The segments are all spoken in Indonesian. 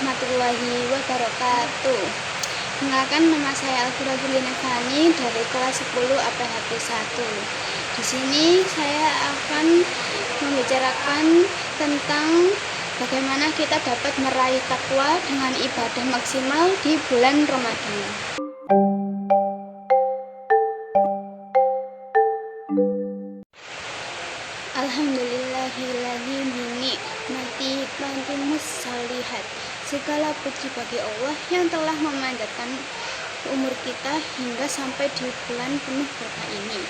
warahmatullahi wabarakatuh. Kenalkan, nama saya Alfira Fani dari kelas 10 APHP 1. Di sini saya akan membicarakan tentang bagaimana kita dapat meraih takwa dengan ibadah maksimal di bulan Ramadan. Alhamdulillahilladzi binikmatihi tatimmus shalihat. Segala puji bagi Allah yang telah memanjatkan umur kita hingga sampai di bulan penuh berkah ini.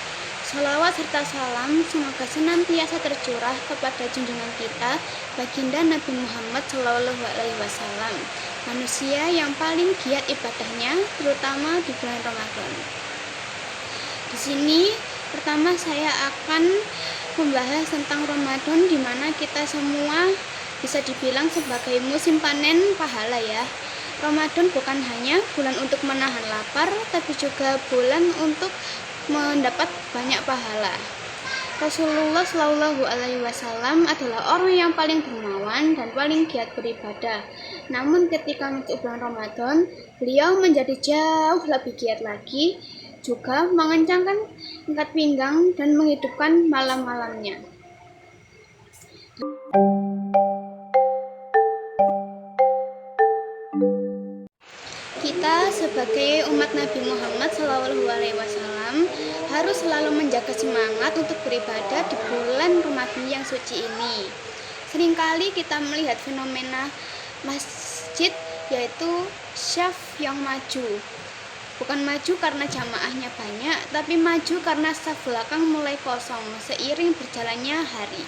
Shalawat serta salam semoga senantiasa tercurah kepada junjungan kita, baginda Nabi Muhammad SAW, manusia yang paling giat ibadahnya, terutama di bulan Ramadan. Di sini pertama saya akan membahas tentang Ramadan, di mana kita semua bisa dibilang sebagai musim panen pahala ya. Ramadan bukan hanya bulan untuk menahan lapar, tapi juga bulan untuk mendapat banyak pahala. Rasulullah Shallallahu Alaihi Wasallam adalah orang yang paling dermawan dan paling giat beribadah. Namun ketika masuk bulan Ramadan, beliau menjadi jauh lebih giat lagi, juga mengencangkan ikat pinggang dan menghidupkan malam-malamnya. Kita sebagai umat Nabi Muhammad SAW harus selalu menjaga semangat untuk beribadah di bulan Ramadan yang suci ini. Seringkali kita melihat fenomena masjid, yaitu syaf yang maju. Bukan maju karena jamaahnya banyak, tapi maju karena saf belakang mulai kosong seiring berjalannya hari.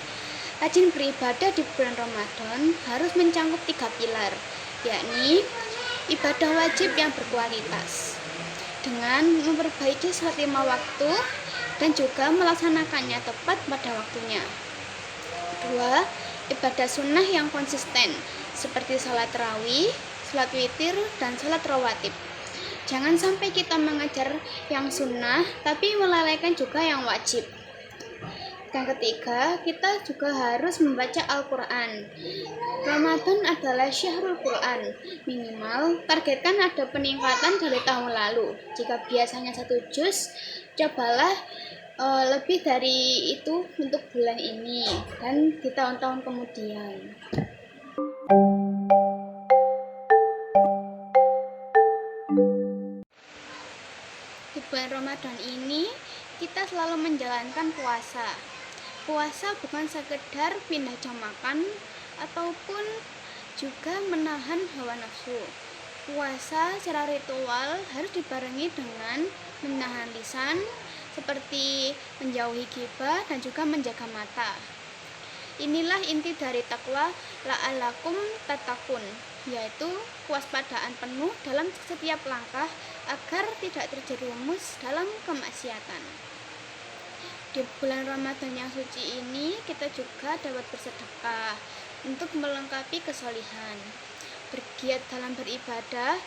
Rajin beribadah di bulan Ramadan harus mencangkup 3 pilar, yakni ibadah wajib yang berkualitas dengan memperbaiki sholat 5 waktu dan juga melaksanakannya tepat pada waktunya. 2. Ibadah sunnah yang konsisten seperti sholat tarawih, sholat witir, dan sholat rawatib. Jangan sampai kita mengejar yang sunnah tapi melalaikan juga yang wajib. Yang ketiga, kita juga harus membaca Al-Quran. Ramadan adalah syahrul Quran. Minimal targetkan ada peningkatan dari tahun lalu. Jika biasanya 1 juz, cobalah lebih dari itu untuk bulan ini dan di tahun-tahun kemudian. Di bulan Ramadan ini kita selalu menjalankan puasa. Puasa bukan sekedar pindah jam makan ataupun juga menahan hawa nafsu. Puasa secara ritual harus dibarengi dengan menahan lisan, seperti menjauhi ghibah dan juga menjaga mata. Inilah inti dari takwa la'allakum tattaqun, yaitu kewaspadaan penuh dalam setiap langkah agar tidak terjerumus dalam kemaksiatan. Di bulan Ramadan yang suci ini kita juga dapat bersedekah untuk melengkapi kesolihan. Bergiat dalam beribadah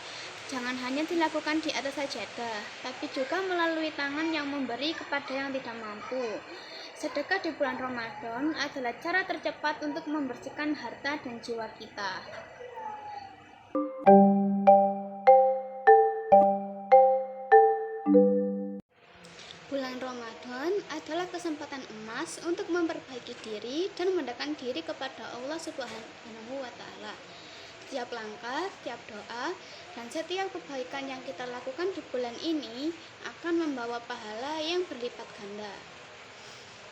jangan hanya dilakukan di atas sajadah, tapi juga melalui tangan yang memberi kepada yang tidak mampu. Sedekah di bulan Ramadan adalah cara tercepat untuk membersihkan harta dan jiwa kita. Bulan Ramadan adalah kesempatan emas untuk memperbaiki diri dan mendekatkan diri kepada Allah Subhanahu wa Ta'ala. Setiap langkah, setiap doa, dan setiap kebaikan yang kita lakukan di bulan ini akan membawa pahala yang berlipat ganda.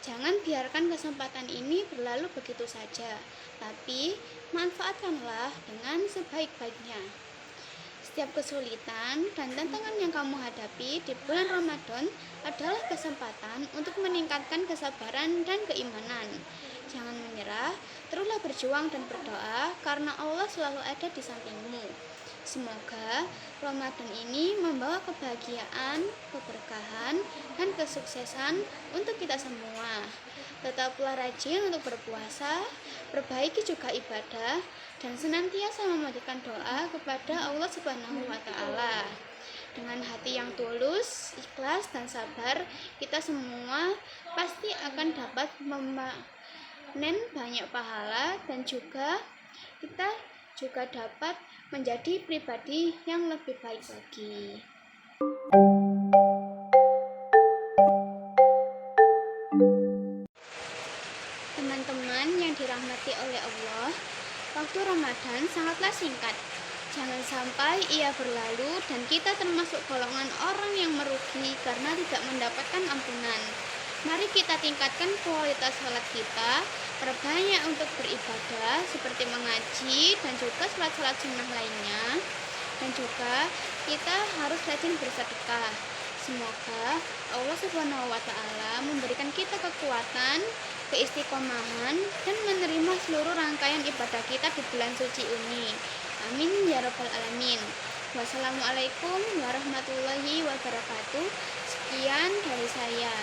Jangan biarkan kesempatan ini berlalu begitu saja, tapi manfaatkanlah dengan sebaik-baiknya. Setiap kesulitan dan tantangan yang kamu hadapi di bulan Ramadan adalah kesempatan untuk meningkatkan kesabaran dan keimanan. Jangan menyerah, teruslah berjuang dan berdoa karena Allah selalu ada di sampingmu. Semoga Ramadan ini membawa kebahagiaan, keberkahan, dan kesuksesan untuk kita semua. Tetaplah rajin untuk berpuasa, perbaiki juga ibadah, dan senantiasa memanjatkan doa kepada Allah Subhanahu wa Ta'ala. Dengan hati yang tulus, ikhlas, dan sabar, kita semua pasti akan dapat memanen banyak pahala, dan juga kita juga dapat menjadi pribadi yang lebih baik lagi. Teman-teman yang dirahmati oleh Allah, waktu Ramadan sangatlah singkat. Jangan sampai ia berlalu dan kita termasuk golongan orang yang merugi karena tidak mendapatkan ampunan. Mari kita tingkatkan kualitas salat kita, perbanyak untuk beribadah seperti mengaji dan juga salat-salat sunnah lainnya. Dan juga kita harus rajin bersedekah. Semoga Allah Subhanahu wa taala memberikan kita kekuatan, keistiqomahan dan menerima seluruh rangkaian ibadah kita di bulan suci ini. Amin ya rabbal alamin. Wassalamualaikum warahmatullahi wabarakatuh. Sekian dari saya.